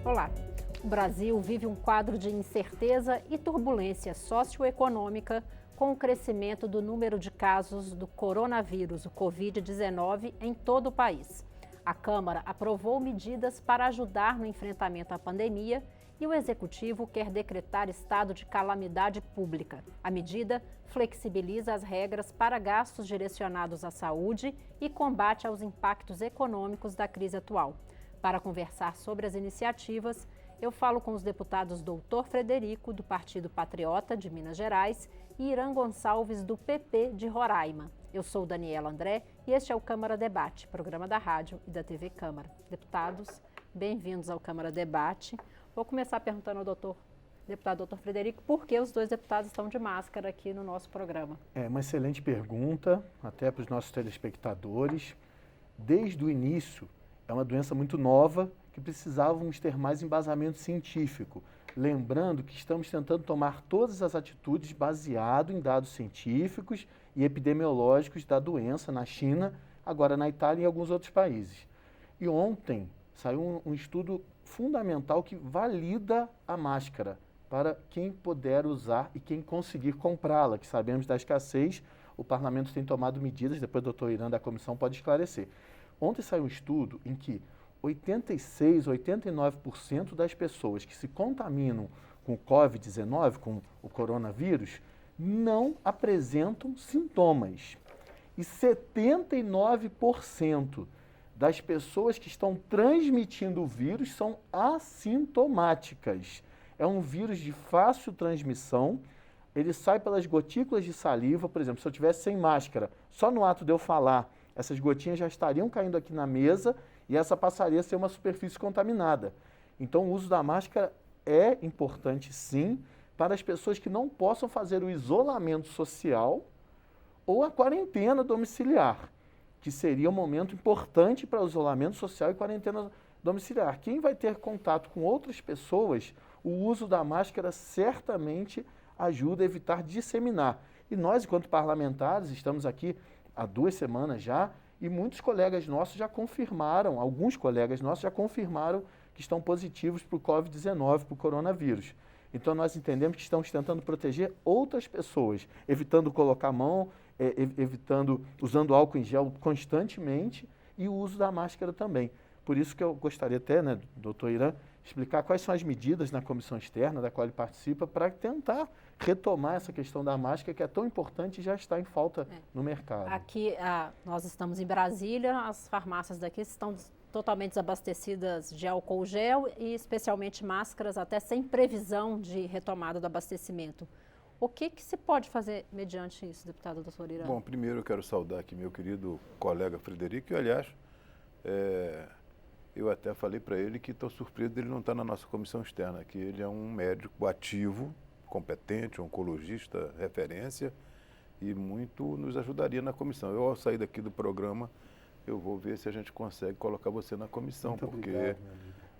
Olá, o Brasil vive um quadro de incerteza e turbulência socioeconômica com o crescimento do número de casos do coronavírus, o Covid-19, em todo o país. A Câmara aprovou medidas para ajudar no enfrentamento à pandemia e o Executivo quer decretar estado de calamidade pública. A medida flexibiliza as regras para gastos direcionados à saúde e combate aos impactos econômicos da crise atual. Para conversar sobre as iniciativas, eu falo com os deputados Doutor Frederico, do Partido Patriota de Minas Gerais, e Irã Gonçalves, do PP de Roraima. Eu sou Daniela André e este é o Câmara Debate, programa da rádio e da TV Câmara. Deputados, bem-vindos ao Câmara Debate. Vou começar perguntando ao deputado Doutor Frederico por que os dois deputados estão de máscara aqui no nosso programa. É uma excelente pergunta, até para os nossos telespectadores. Desde o início, é uma doença muito nova que precisávamos ter mais embasamento científico. Lembrando que estamos tentando tomar todas as atitudes baseado em dados científicos e epidemiológicos da doença na China, agora na Itália e em alguns outros países. E ontem saiu um estudo fundamental que valida a máscara para quem puder usar e quem conseguir comprá-la, que sabemos da escassez, o parlamento tem tomado medidas, depois o doutor Irã da comissão pode esclarecer. Ontem saiu um estudo em que 86, 89% das pessoas que se contaminam com o Covid-19, com o coronavírus, não apresentam sintomas. E 79% das pessoas que estão transmitindo o vírus são assintomáticas. É um vírus de fácil transmissão, ele sai pelas gotículas de saliva, por exemplo, se eu estivesse sem máscara, só no ato de eu falar, essas gotinhas já estariam caindo aqui na mesa e essa passaria a ser uma superfície contaminada. Então, o uso da máscara é importante, sim, para as pessoas que não possam fazer o isolamento social ou a quarentena domiciliar, que seria um momento importante para o isolamento social e quarentena domiciliar. Quem vai ter contato com outras pessoas, o uso da máscara certamente ajuda a evitar disseminar. E nós, enquanto parlamentares, estamos aqui há 2 semanas já, e muitos colegas nossos já confirmaram, alguns colegas nossos já confirmaram que estão positivos para o Covid-19, para o coronavírus. Então, nós entendemos que estamos tentando proteger outras pessoas, evitando colocar a mão, usando álcool em gel constantemente e o uso da máscara também. Por isso que eu gostaria até, doutor Irã, explicar quais são as medidas na comissão externa da qual ele participa para tentar retomar essa questão da máscara, que é tão importante e já está em falta no mercado. Aqui, nós estamos em Brasília, as farmácias daqui estão totalmente desabastecidas de álcool gel e especialmente máscaras, até sem previsão de retomada do abastecimento. O que se pode fazer mediante isso, deputado doutor Irã? Bom, primeiro eu quero saudar aqui meu querido colega Frederico, e aliás, eu até falei para ele que estou surpreso dele não estar na nossa comissão externa, que ele é um médico ativo, competente, oncologista, referência, e muito nos ajudaria na comissão. Eu, ao sair daqui do programa, eu vou ver se a gente consegue colocar você na comissão, muito porque obrigado,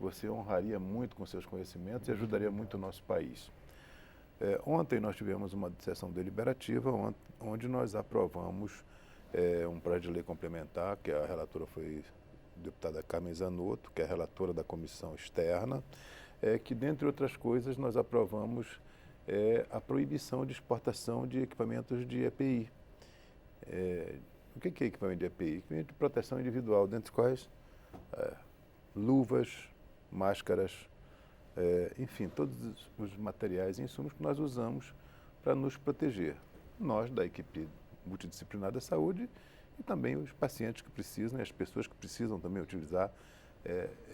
você honraria muito com seus conhecimentos e ajudaria muito o nosso país. Ontem nós tivemos uma sessão deliberativa onde nós aprovamos um projeto de lei complementar, que a relatora foi a deputada Carmen Zanotto, que é a relatora da comissão externa, que, dentre outras coisas, nós aprovamos a proibição de exportação de equipamentos de EPI. O que é equipamento de EPI? Equipamento de proteção individual, dentre os quais luvas, máscaras, enfim, todos os materiais e insumos que nós usamos para nos proteger. Nós, da equipe multidisciplinar da saúde, e também os pacientes que precisam, e as pessoas que precisam também utilizar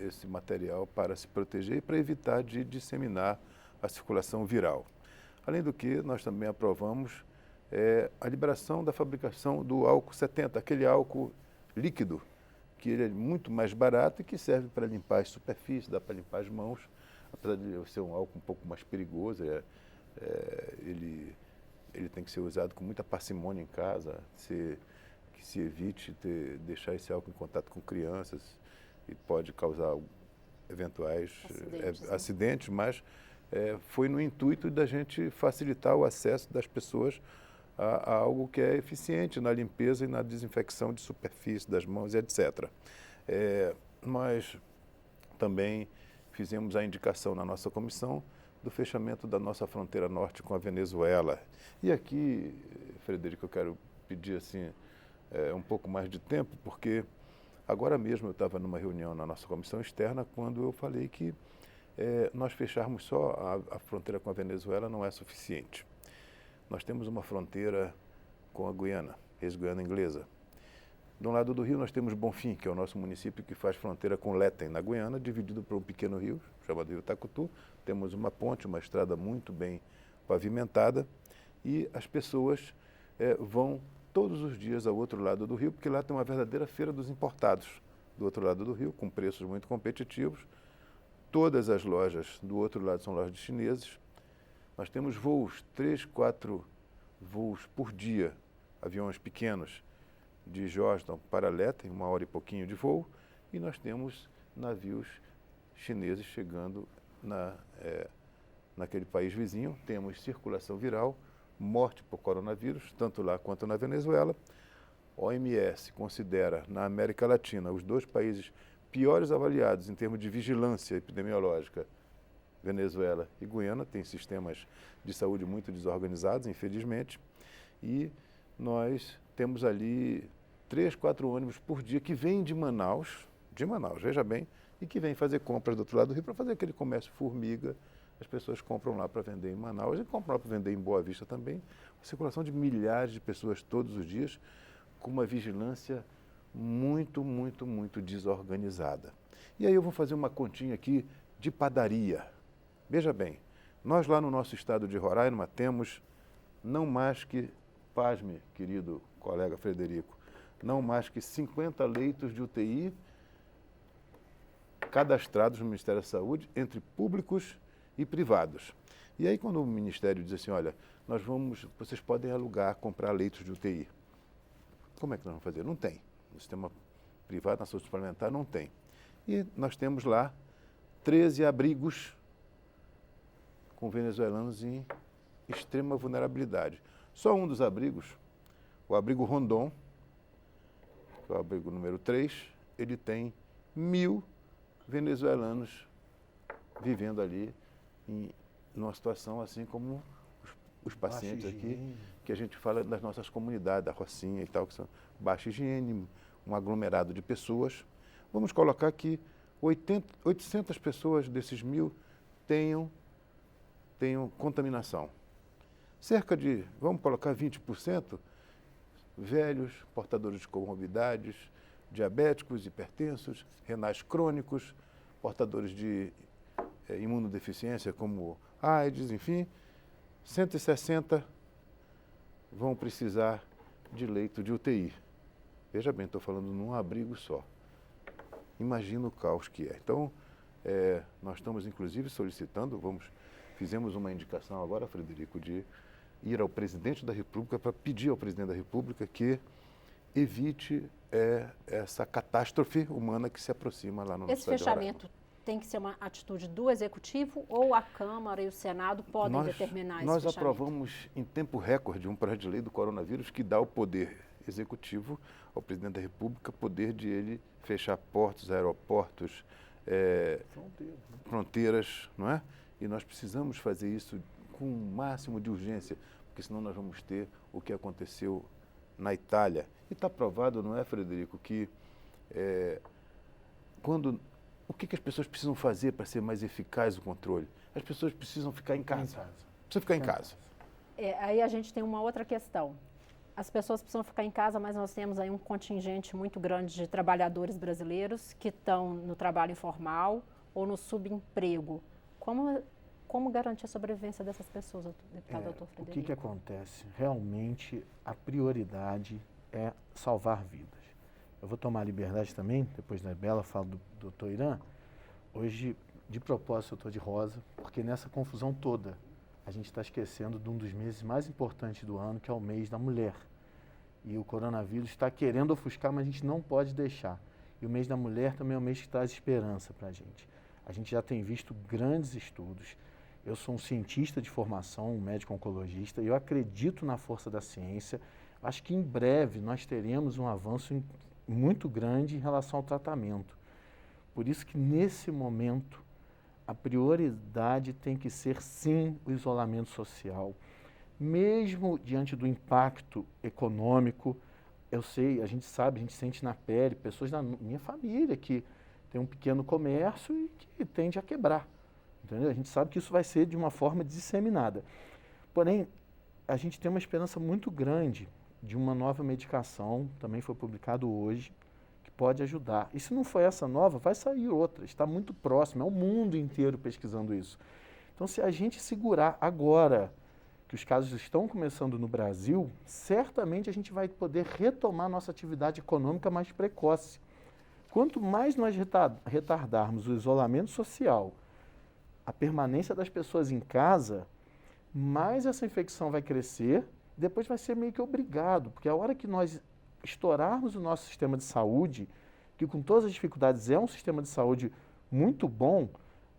esse material para se proteger e para evitar de disseminar a circulação viral. Além do que, nós também aprovamos a liberação da fabricação do álcool 70, aquele álcool líquido, que ele é muito mais barato e que serve para limpar as superfícies, dá para limpar as mãos, apesar de ser um álcool um pouco mais perigoso, ele tem que ser usado com muita parcimônia em casa, que se evite deixar esse álcool em contato com crianças e pode causar eventuais acidentes, mas foi no intuito da gente facilitar o acesso das pessoas a algo que é eficiente na limpeza e na desinfecção de superfície das mãos, etc. Nós também fizemos a indicação na nossa comissão do fechamento da nossa fronteira norte com a Venezuela. E aqui, Frederico, eu quero pedir assim, um pouco mais de tempo, porque agora mesmo eu estava numa reunião na nossa comissão externa quando eu falei que nós fecharmos só a fronteira com a Venezuela não é suficiente. Nós temos uma fronteira com a Guiana, ex-Guiana Inglesa. De um lado do rio nós temos Bonfim, que é o nosso município que faz fronteira com Letem, na Guiana, dividido por um pequeno rio, chamado Rio Tacutu. Temos uma ponte, uma estrada muito bem pavimentada e as pessoas vão todos os dias ao outro lado do rio, porque lá tem uma verdadeira feira dos importados do outro lado do rio, com preços muito competitivos. Todas as lojas do outro lado são lojas chineses. Nós temos voos, 3, 4 voos por dia, aviões pequenos, de Georgetown para Letem, 1 hora e pouquinho de voo, e nós temos navios chineses chegando naquele país vizinho. Temos circulação viral, morte por coronavírus, tanto lá quanto na Venezuela. A OMS considera, na América Latina, os 2 países piores avaliados em termos de vigilância epidemiológica, Venezuela e Guiana. Tem sistemas de saúde muito desorganizados, infelizmente, e nós temos ali 3, 4 ônibus por dia que vêm de Manaus, veja bem, e que vêm fazer compras do outro lado do rio para fazer aquele comércio formiga. As pessoas compram lá para vender em Manaus e compram lá para vender em Boa Vista também. Uma circulação de milhares de pessoas todos os dias, com uma vigilância muito, muito, muito desorganizada. E aí eu vou fazer uma continha aqui de padaria. Veja bem, nós lá no nosso estado de Roraima temos não mais que, pasme, querido colega Frederico, não mais que 50 leitos de UTI cadastrados no Ministério da Saúde, entre públicos e privados. E aí quando o Ministério diz assim, olha, vocês podem alugar, comprar leitos de UTI. Como é que nós vamos fazer? Não tem. No sistema privado, na saúde suplementar, não tem. E nós temos lá 13 abrigos com venezuelanos em extrema vulnerabilidade. Só um dos abrigos, o abrigo Rondon, que é o abrigo número 3, ele tem 1.000 venezuelanos vivendo ali numa situação assim como os pacientes aqui, que a gente fala das nossas comunidades, da Rocinha e tal, que são baixa higiene, um aglomerado de pessoas. Vamos colocar que 800 pessoas desses 1.000 tenham contaminação. Cerca de, vamos colocar 20%, velhos, portadores de comorbidades, diabéticos, hipertensos, renais crônicos, portadores de imunodeficiência como AIDS, enfim, 160 vão precisar de leito de UTI. Veja bem, estou falando num abrigo só. Imagina o caos que é. Então, nós estamos inclusive solicitando, fizemos uma indicação agora, Frederico, de ir ao presidente da República para pedir ao presidente da República que evite essa catástrofe humana que se aproxima lá no nosso estado de Roraima. Esse fechamento tem que ser uma atitude do Executivo ou a Câmara e o Senado podem determinar esse fechamento? Nós aprovamos em tempo recorde um projeto de lei do coronavírus que dá o poder executivo ao presidente da República, poder de ele fechar portos, aeroportos, fronteiras, não é? E nós precisamos fazer isso com o máximo de urgência, porque senão nós vamos ter o que aconteceu na Itália. E está provado, não é, Frederico, que o que as pessoas precisam fazer para ser mais eficaz o controle? As pessoas precisam ficar em casa. Precisam ficar em casa. Aí a gente tem uma outra questão. As pessoas precisam ficar em casa, mas nós temos aí um contingente muito grande de trabalhadores brasileiros que estão no trabalho informal ou no subemprego. Como garantir a sobrevivência dessas pessoas, deputado doutor Frederico? O que acontece? Realmente, a prioridade é salvar vidas. Eu vou tomar a liberdade também, depois da Bela fala do doutor Irã. Hoje, de propósito, eu estou de rosa, porque nessa confusão toda, a gente está esquecendo de um dos meses mais importantes do ano, que é o mês da mulher. E o coronavírus está querendo ofuscar, mas a gente não pode deixar. E o mês da mulher também é um mês que traz esperança para a gente. A gente já tem visto grandes estudos. Eu sou um cientista de formação, um médico oncologista, e eu acredito na força da ciência. Acho que em breve nós teremos um avanço muito grande em relação ao tratamento. Por isso que nesse momento a prioridade tem que ser, sim, o isolamento social. Mesmo diante do impacto econômico, eu sei, a gente sabe, a gente sente na pele, pessoas da minha família que tem um pequeno comércio e que tende a quebrar. Entendeu? A gente sabe que isso vai ser de uma forma disseminada. Porém, a gente tem uma esperança muito grande de uma nova medicação, também foi publicado hoje, que pode ajudar. E se não for essa nova, vai sair outra. Está muito próximo, é o mundo inteiro pesquisando isso. Então, se a gente segurar agora, que os casos estão começando no Brasil, certamente a gente vai poder retomar nossa atividade econômica mais precoce. Quanto mais nós retardarmos o isolamento social, a permanência das pessoas em casa, mais essa infecção vai crescer, depois vai ser meio que obrigado, porque a hora que nós estourarmos o nosso sistema de saúde, que com todas as dificuldades é um sistema de saúde muito bom,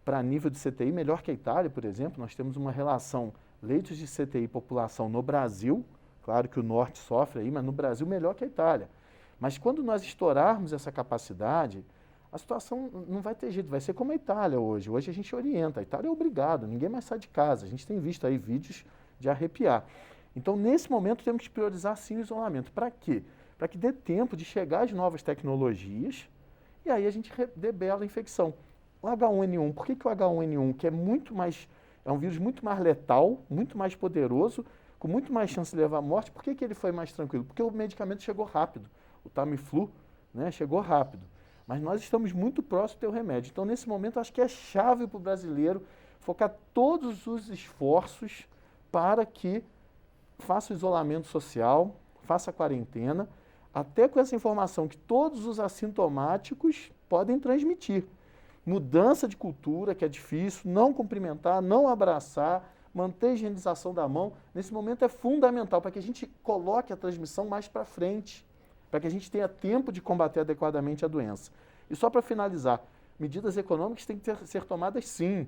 para nível de CTI, melhor que a Itália, por exemplo, nós temos uma relação leitos de CTI e população no Brasil, claro que o norte sofre aí, mas no Brasil melhor que a Itália. Mas quando nós estourarmos essa capacidade, a situação não vai ter jeito, vai ser como a Itália hoje. Hoje a gente orienta, a Itália é obrigado, ninguém mais sai de casa. A gente tem visto aí vídeos de arrepiar. Então, nesse momento, temos que priorizar sim o isolamento. Para quê? Para que dê tempo de chegar as novas tecnologias e aí a gente debela a infecção. O H1N1, por que o H1N1, que é um vírus muito mais letal, muito mais poderoso, com muito mais chance de levar à morte, por que ele foi mais tranquilo? Porque o medicamento chegou rápido. O Tamiflu, né, chegou rápido. Mas nós estamos muito próximos do teu remédio. Então, nesse momento, acho que é chave para o brasileiro focar todos os esforços para que faça o isolamento social, faça a quarentena, até com essa informação que todos os assintomáticos podem transmitir. Mudança de cultura, que é difícil, não cumprimentar, não abraçar, manter a higienização da mão, nesse momento é fundamental para que a gente coloque a transmissão mais para frente, para que a gente tenha tempo de combater adequadamente a doença. E só para finalizar, medidas econômicas têm que ser tomadas sim.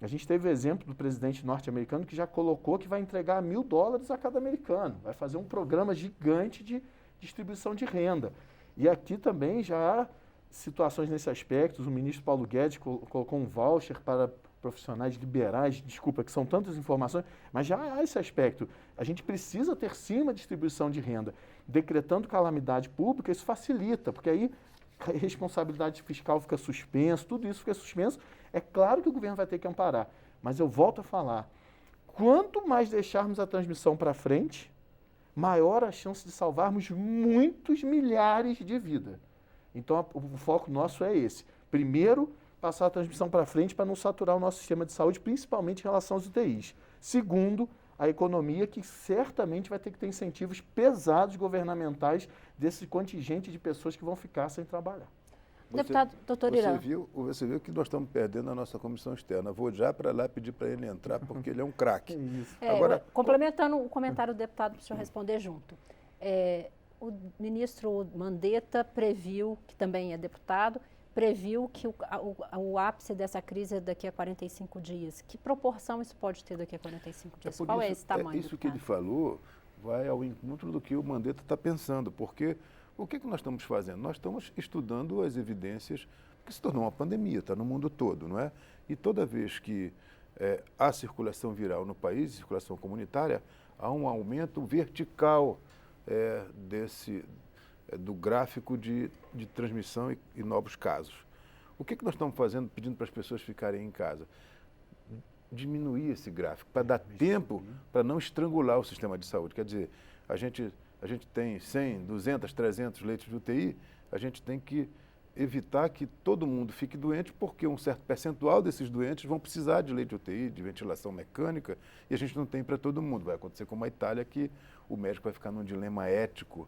A gente teve o exemplo do presidente norte-americano que já colocou que vai entregar $1.000 a cada americano, vai fazer um programa gigante de distribuição de renda. E aqui também já há situações nesse aspecto, o ministro Paulo Guedes colocou um voucher para profissionais liberais, desculpa, que são tantas informações, mas já há esse aspecto. A gente precisa ter sim uma distribuição de renda. Decretando calamidade pública, isso facilita, porque aí a responsabilidade fiscal fica suspensa, tudo isso fica suspenso. É claro que o governo vai ter que amparar, mas eu volto a falar, quanto mais deixarmos a transmissão para frente, maior a chance de salvarmos muitos milhares de vidas. Então, o foco nosso é esse. Primeiro, passar a transmissão para frente para não saturar o nosso sistema de saúde, principalmente em relação aos UTIs. Segundo, a economia, que certamente vai ter que ter incentivos pesados governamentais desse contingente de pessoas que vão ficar sem trabalhar. Deputado, doutor Irã. Você viu que nós estamos perdendo a nossa comissão externa. Vou já para lá pedir para ele entrar, porque ele é um craque. Agora, complementando o comentário do deputado, para o senhor responder junto. O ministro Mandetta previu, que também é deputado, previu que o ápice dessa crise é daqui a 45 dias. Que proporção isso pode ter daqui a 45 dias? Qual é esse tamanho? Isso que ele falou vai ao encontro do que o Mandetta está pensando, porque o que nós estamos fazendo? Nós estamos estudando as evidências, porque se tornou uma pandemia, está no mundo todo, não é? E toda vez que há circulação viral no país, circulação comunitária, há um aumento vertical do gráfico de transmissão e novos casos. O que nós estamos fazendo, pedindo para as pessoas ficarem em casa? Diminuir esse gráfico, para dar tempo para não estrangular o sistema de saúde. Quer dizer, a gente tem 100, 200, 300 leitos de UTI, a gente tem que evitar que todo mundo fique doente, porque um certo percentual desses doentes vão precisar de leito de UTI, de ventilação mecânica, e a gente não tem para todo mundo. Vai acontecer como a Itália, que o médico vai ficar num dilema ético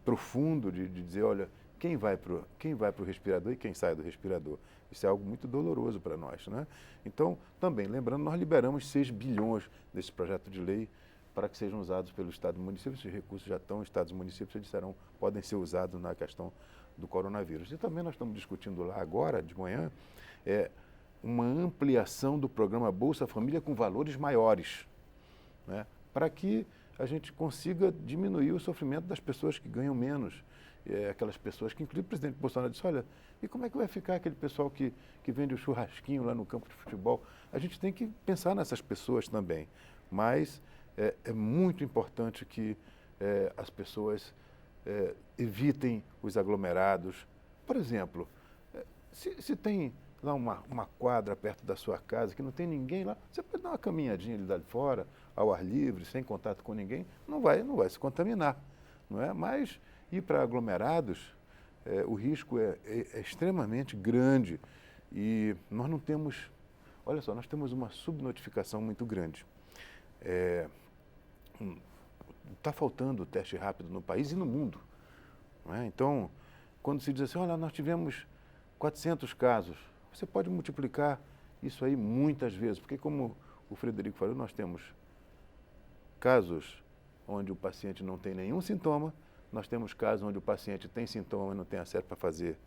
profundo de dizer, olha, quem vai para o respirador e quem sai do respirador. Isso é algo muito doloroso para nós, né? Então, também, lembrando, nós liberamos 6 bilhões desse projeto de lei para que sejam usados pelo Estado e municípios. Esses recursos já estão, Estados e municípios disseram, podem ser usados na questão do coronavírus. E também nós estamos discutindo lá agora, de manhã, uma ampliação do programa Bolsa Família com valores maiores, né? Para que a gente consiga diminuir o sofrimento das pessoas que ganham menos. aquelas pessoas que, inclusive, o presidente Bolsonaro disse, olha, e como é que vai ficar aquele pessoal que vende o churrasquinho lá no campo de futebol? A gente tem que pensar nessas pessoas também, mas é muito importante que as pessoas evitem os aglomerados. Por exemplo, se tem lá uma quadra perto da sua casa que não tem ninguém lá, você pode dar uma caminhadinha ali de fora, ao ar livre, sem contato com ninguém, não vai se contaminar, não é? Mas ir para aglomerados, o risco é extremamente grande e nós não temos, olha só, nós temos uma subnotificação muito grande. Está faltando teste rápido no país e no mundo, não é? Então, quando se diz assim, olha, nós tivemos 400 casos, você pode multiplicar isso aí muitas vezes, porque como o Frederico falou, nós temos casos onde o paciente não tem nenhum sintoma, nós temos casos onde o paciente tem sintoma e não tem acesso para fazer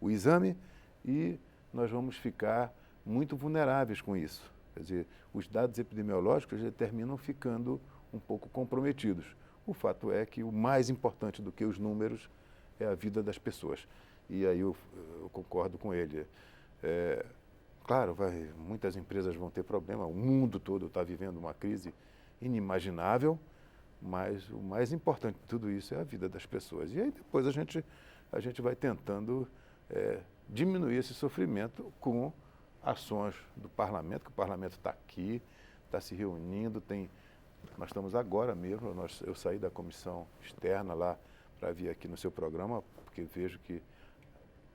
o exame e nós vamos ficar muito vulneráveis com isso. Quer dizer, os dados epidemiológicos já terminam ficando um pouco comprometidos. O fato é que o mais importante do que os números é a vida das pessoas. E aí eu concordo com ele. Claro, muitas empresas vão ter problema, o mundo todo está vivendo uma crise inimaginável, mas o mais importante de tudo isso é a vida das pessoas. E aí depois a gente vai tentando diminuir esse sofrimento com ações do parlamento, que o parlamento está aqui, está se reunindo, nós estamos agora mesmo, eu saí da comissão externa lá para vir aqui no seu programa, porque vejo que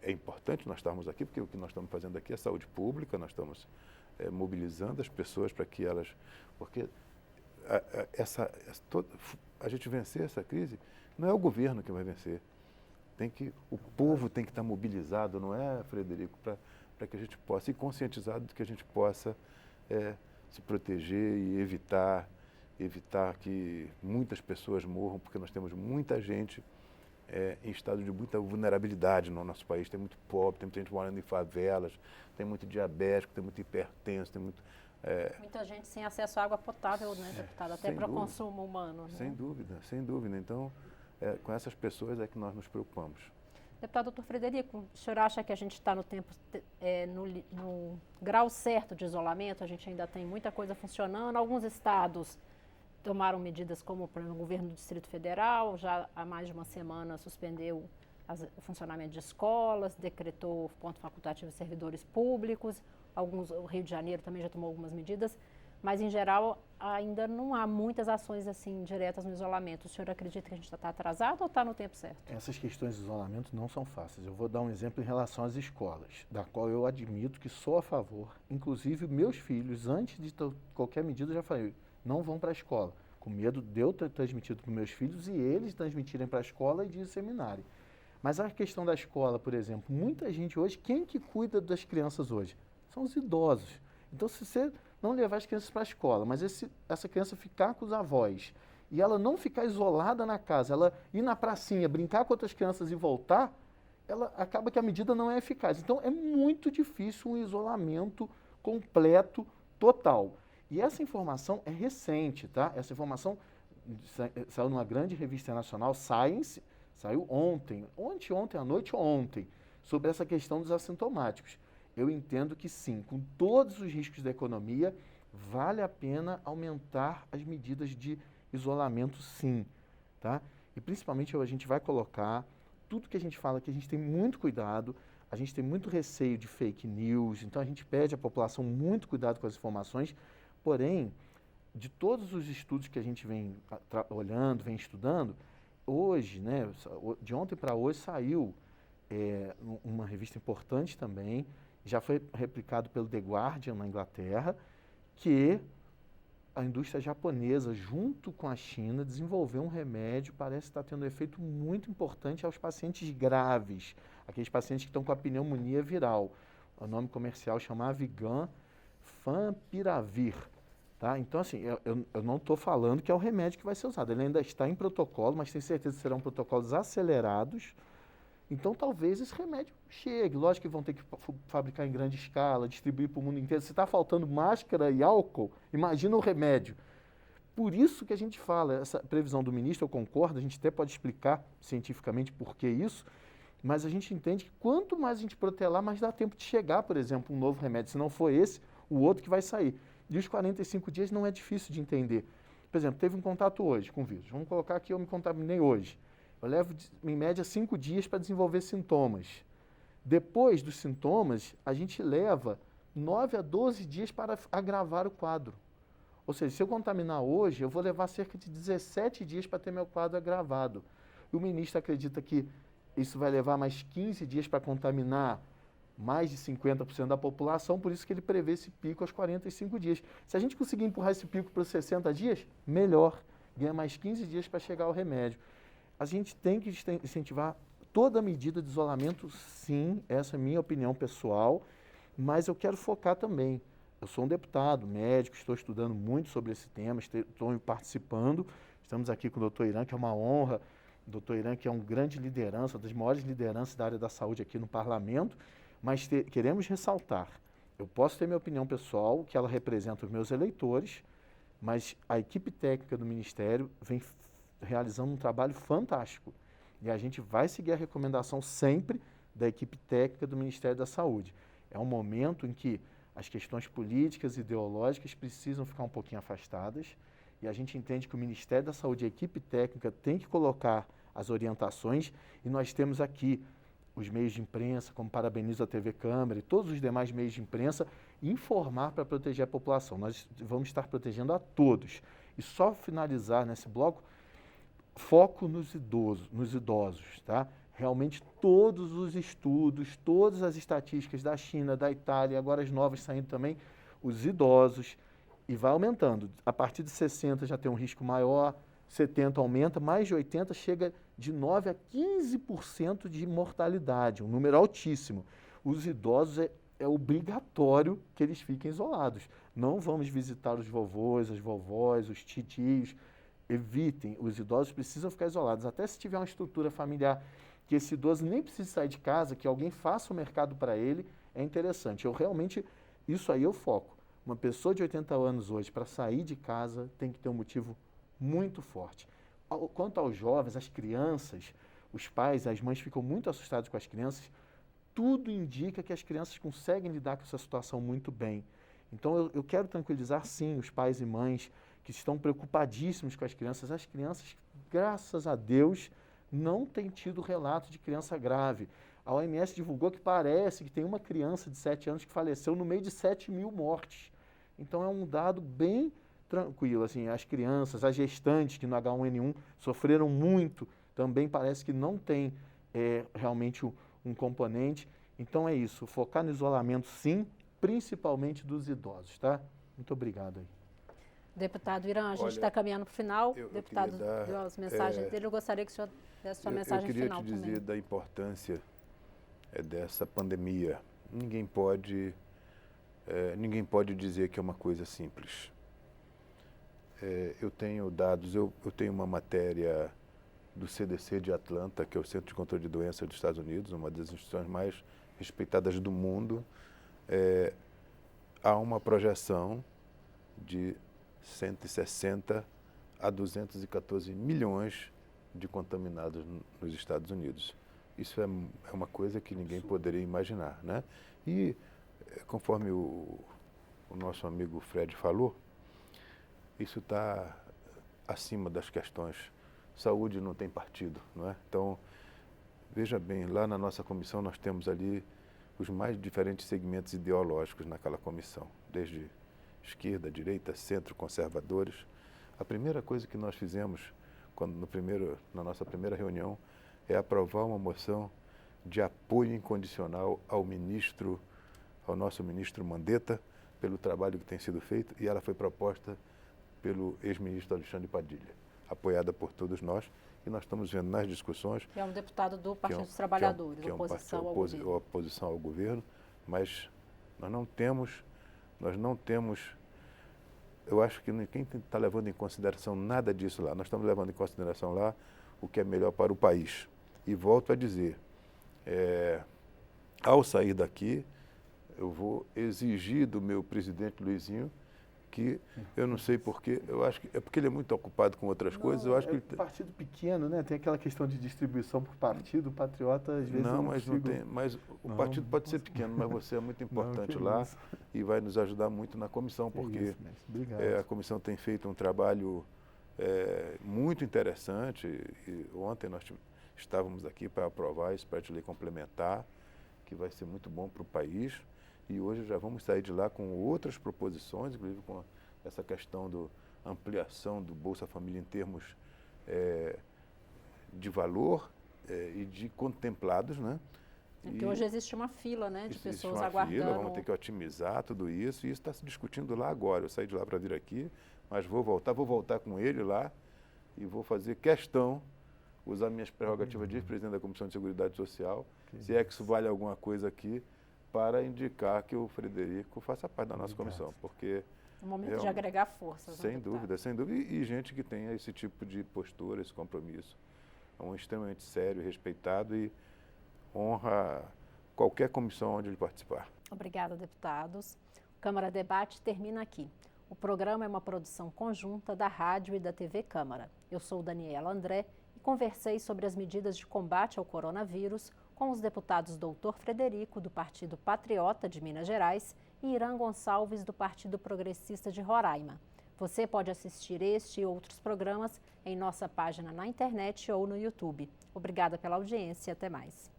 é importante nós estarmos aqui, porque o que nós estamos fazendo aqui é saúde pública, nós estamos mobilizando as pessoas para que elas... Porque a gente vencer essa crise não é o governo que vai vencer. O povo tem que estar mobilizado, não é, Frederico, para que a gente possa, e conscientizado de que a gente possa se proteger e evitar que muitas pessoas morram, porque nós temos muita gente em estado de muita vulnerabilidade no nosso país. Tem muito pobre, tem muita gente morando em favelas, tem muito diabético, tem muito hipertenso, tem muito... Muita gente sem acesso à água potável, né, deputado? Até para o consumo humano. Né? Sem dúvida, sem dúvida. Então, com essas pessoas é que nós nos preocupamos. Deputado doutor Frederico, o senhor acha que a gente está no tempo, no grau certo de isolamento? A gente ainda tem muita coisa funcionando. Alguns estados tomaram medidas como, por exemplo, o governo do Distrito Federal, já há mais de uma semana suspendeu o funcionamento de escolas, decretou ponto facultativo de servidores públicos, o Rio de Janeiro também já tomou algumas medidas, mas, em geral, ainda não há muitas ações assim diretas no isolamento. O senhor acredita que a gente está atrasado ou está no tempo certo? Essas questões de isolamento não são fáceis. Eu vou dar um exemplo em relação às escolas, da qual eu admito que sou a favor. Inclusive, meus filhos, antes de qualquer medida, eu já falei, não vão para a escola, com medo de eu ter transmitido para os meus filhos e eles transmitirem para a escola e disseminarem. Mas a questão da escola, por exemplo, muita gente hoje, quem que cuida das crianças hoje? São os idosos. Então, se você não levar as crianças para a escola, mas essa criança ficar com os avós e ela não ficar isolada na casa, ela ir na pracinha, brincar com outras crianças e voltar, ela acaba que a medida não é eficaz. Então, é muito difícil um isolamento completo, total. E essa informação é recente, tá? Essa informação saiu numa grande revista nacional, Science, saiu ontem à noite ou ontem, sobre essa questão dos assintomáticos. Eu entendo que sim, com todos os riscos da economia, vale a pena aumentar as medidas de isolamento, sim, tá? E principalmente a gente vai colocar tudo que a gente fala aqui, a gente tem muito cuidado, a gente tem muito receio de fake news, então a gente pede à população muito cuidado com as informações, porém, de todos os estudos que a gente vem olhando, vem estudando, hoje, né, de ontem para hoje saiu uma revista importante também, já foi replicado pelo The Guardian na Inglaterra, que a indústria japonesa, junto com a China, desenvolveu um remédio, parece estar tendo um efeito muito importante aos pacientes graves, aqueles pacientes que estão com a pneumonia viral. O nome comercial chama Avigan Favipiravir. Tá? Então, assim, eu não estou falando que é o remédio que vai ser usado. Ele ainda está em protocolo, mas tenho certeza que serão protocolos acelerados. Então, talvez esse remédio chegue. Lógico que vão ter que fabricar em grande escala, distribuir para o mundo inteiro. Se está faltando máscara e álcool, imagina o remédio. por isso que a gente fala, essa previsão do ministro, eu concordo, a gente até pode explicar cientificamente por que isso, mas a gente entende que quanto mais a gente protelar, mais dá tempo de chegar, por exemplo, um novo remédio. Se não for esse, o outro que vai sair. E os 45 dias não é difícil de entender. Por exemplo, teve um contato hoje com o vírus. Vamos colocar aqui, eu me contaminei hoje. Eu levo, em média, 5 dias para desenvolver sintomas. Depois dos sintomas, a gente leva 9 a 12 dias para agravar o quadro. Ou seja, se eu contaminar hoje, eu vou levar cerca de 17 dias para ter meu quadro agravado. E o ministro acredita que isso vai levar mais 15 dias para contaminar mais de 50% da população, por isso que ele prevê esse pico aos 45 dias. Se a gente conseguir empurrar esse pico para os 60 dias, melhor. Ganha mais 15 dias para chegar ao remédio. A gente tem que incentivar toda medida de isolamento, sim, essa é a minha opinião pessoal, mas eu quero focar também. Eu sou um deputado, médico, estou estudando muito sobre esse tema, estou participando. Estamos aqui com o doutor Irã, que é uma honra. O doutor Irã, que é uma grande liderança, uma das maiores lideranças da área da saúde aqui no parlamento, mas queremos ressaltar, eu posso ter minha opinião pessoal, que ela representa os meus eleitores, mas a equipe técnica do Ministério vem realizando um trabalho fantástico. E a gente vai seguir a recomendação sempre da equipe técnica do Ministério da Saúde. É um momento em que as questões políticas e ideológicas precisam ficar um pouquinho afastadas e a gente entende que o Ministério da Saúde e a equipe técnica tem que colocar as orientações e nós temos aqui os meios de imprensa, como Parabenizo a TV Câmara e todos os demais meios de imprensa, informar para proteger a população. Nós vamos estar protegendo a todos. E só finalizar nesse bloco, foco nos idosos, tá? Realmente todos os estudos, todas as estatísticas da China, da Itália, agora as novas saindo também, os idosos, e vai aumentando. A partir de 60 já tem um risco maior, 70 aumenta, mais de 80 chega de 9 a 15% de mortalidade, um número altíssimo. Os idosos é obrigatório que eles fiquem isolados. Não vamos visitar os vovôs, as vovós, os titios. Evitem, os idosos precisam ficar isolados. Até se tiver uma estrutura familiar que esse idoso nem precise sair de casa, que alguém faça o mercado para ele, é interessante. Isso aí eu foco. Uma pessoa de 80 anos hoje, para sair de casa, tem que ter um motivo muito forte. Quanto aos jovens, as crianças, os pais, as mães ficam muito assustados com as crianças, tudo indica que as crianças conseguem lidar com essa situação muito bem. Então, eu quero tranquilizar, sim, os pais e mães que estão preocupadíssimos com as crianças. As crianças, graças a Deus, não têm tido relato de criança grave. A OMS divulgou que parece que tem uma criança de 7 anos que faleceu no meio de 7 mil mortes. Então, é um dado bem tranquilo. Assim, as crianças, as gestantes que no H1N1 sofreram muito, também parece que não tem realmente um componente. Então, é isso. Focar no isolamento, sim, principalmente dos idosos, tá? Muito obrigado aí. Deputado Irã, a gente está caminhando para o final. O deputado deu as mensagens dele. Eu gostaria que o senhor desse sua mensagem final também. Eu queria te dizer da importância dessa pandemia. Ninguém pode dizer que é uma coisa simples. Eu tenho dados, eu tenho uma matéria do CDC de Atlanta, que é o Centro de Controle de Doenças dos Estados Unidos, uma das instituições mais respeitadas do mundo. Há uma projeção de 160 a 214 milhões de contaminados nos Estados Unidos. Isso é uma coisa que ninguém poderia imaginar, né? E, conforme o nosso amigo Fred falou, isso está acima das questões. Saúde não tem partido, não é? Então, veja bem, lá na nossa comissão nós temos ali os mais diferentes segmentos ideológicos naquela comissão, desde esquerda, direita, centro, conservadores. A primeira coisa que nós fizemos na nossa primeira reunião é aprovar uma moção de apoio incondicional ao nosso ministro Mandetta, pelo trabalho que tem sido feito, e ela foi proposta pelo ex-ministro Alexandre Padilha, apoiada por todos nós, e nós estamos vendo nas discussões... Que é um deputado do Partido dos Trabalhadores, oposição ao governo, mas nós não temos, eu acho que ninguém está levando em consideração nada disso lá. Nós estamos levando em consideração lá o que é melhor para o país. E volto a dizer, ao sair daqui, eu vou exigir do meu presidente Luizinho que eu não sei porquê, eu acho que é porque ele é muito ocupado com outras coisas, eu acho que ele... partido pequeno, né? Tem aquela questão de distribuição por partido, o Patriota às vezes Não, mas não tem, mas o partido pode ser pequeno, mas você é muito importante lá e vai nos ajudar muito na comissão, porque a comissão tem feito um trabalho muito interessante e ontem nós estávamos aqui para aprovar esse projeto de lei complementar, que vai ser muito bom para o país. E hoje já vamos sair de lá com outras proposições, inclusive com essa questão da ampliação do Bolsa Família em termos de valor e de contemplados, né? Porque hoje existe uma fila, né, de pessoas aguardando. Fila, vamos ter que otimizar tudo isso, e isso está se discutindo lá agora. Eu saí de lá para vir aqui, mas vou voltar com ele lá e vou fazer questão, usar minhas prerrogativas de presidente da Comissão de Seguridade Social, se é que isso vale alguma coisa aqui, para indicar que o Frederico faça parte da nossa comissão, porque... É um momento de agregar forças. Sem dúvida, e gente que tenha esse tipo de postura, esse compromisso. É um extremamente sério, respeitado e honra qualquer comissão onde ele participar. Obrigada, deputados. O Câmara Debate termina aqui. O programa é uma produção conjunta da Rádio e da TV Câmara. Eu sou Daniela André e conversei sobre as medidas de combate ao coronavírus com os deputados Dr. Frederico, do Partido Patriota de Minas Gerais, e Irã Gonçalves, do Partido Progressista de Roraima. Você pode assistir este e outros programas em nossa página na internet ou no YouTube. Obrigada pela audiência e até mais.